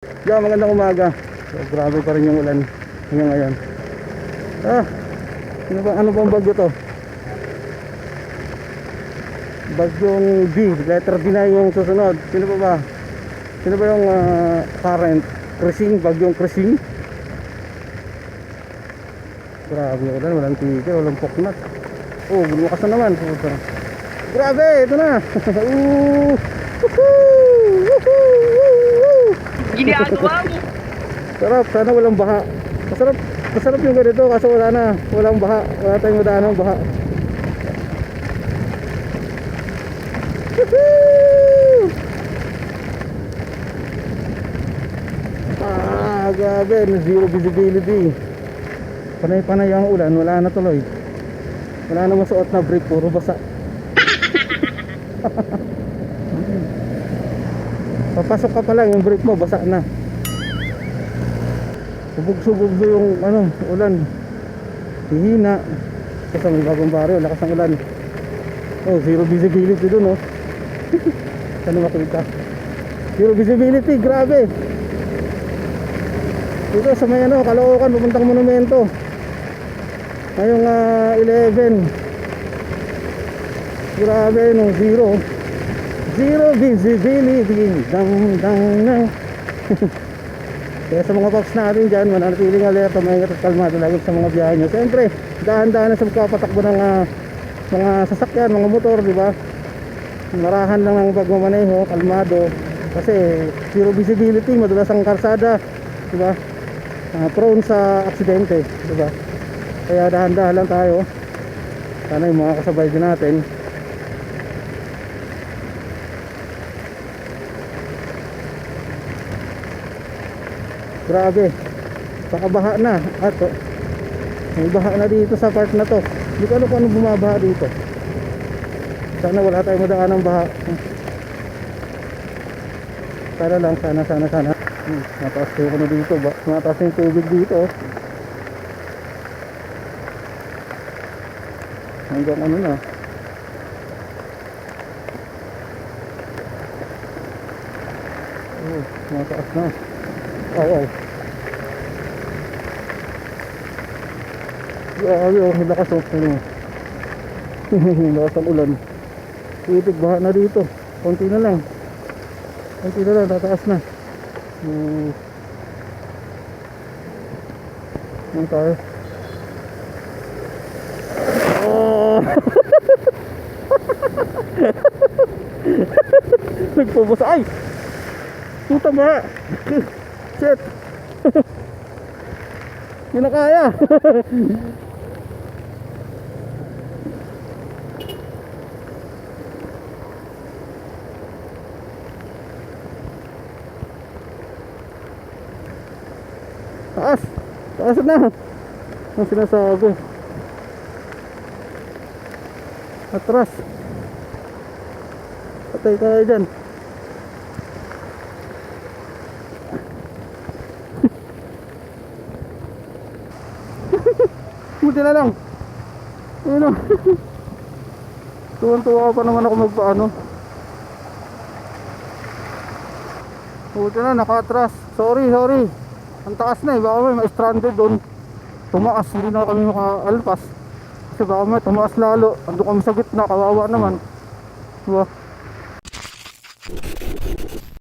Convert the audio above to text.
Yeah, magandang umaga. So, grabe pa rin yung ulan hanggang ngayon. Ano bang bagyo to? Bagyong B, letter D na yung susunod. Sino pa ba? Sino ba yung current? Cruising, bagyong cruising. Grabe yung ulan, walang tigil, walang poknat. Oh, bumukas na naman. Grabe, ito na. Ginagawa mo. Sarap, sana walang baha. Masarap yung ganito kasi walang baha. Wala tayong madaan ng baha. Grabe, zero visibility. Panay-panay ang ulan, wala na tuloy. Wala na masuot na brick, puro basa. Papasok ka pa lang, yung brake mo basa na. Subog-subog yung ulan. Hihina. Kasi may bagong baryo, lakas ng ulan. Oh, zero visibility dun, oh. Saan makita? Zero visibility, grabe. Dito sa may Caloocan, pupuntang monumento. Ngayong 11. Grabe, zero visibility. Dang. Kaya sa mga paps natin dyan, mananatiling alerta, maingat at kalmado lagi sa mga biyahe nyo. Siyempre, dahan-dahan na sa pagpapatakbo ng mga sasakyan, mga motor, di ba? Marahan lang ang pagmamaneho, kalmado. Kasi zero visibility, madulas ang karsada, di ba? Prone sa aksidente, di ba? Kaya dahan-dahan lang tayo. Sana yung mga kasabay din natin. Grabe, baka baha na. At may baha na dito sa part na to. Hindi ko alam kung ano bumabaha dito. Sana wala tayong madaan ng baha. Sana lang, sana. Mataas ko na dito. Mataas yung tubig dito. Hanggang na. Oh, mataas na. Oh. Grabe, lakas lakas ang ulan. Titig, baha na dito. Konti na lang, tataas na. Ano tayo? Oh! Nagpabasa. Ay! Puta ba? Shit! Hindi na kaya. Taas na. Ang sinasabi. Atras. Patay tayo dyan. Buti na lang. Ayun. Tuwan-tuwa pa naman ako magpaano. Buti na, naka-atras. Sorry. Ang taas na baka may ma-stranded doon. Tumaas, hindi na kami makaalpas. Kasi baka may tumaas lalo. Ando kami sa gitna, kawawa naman. Diba?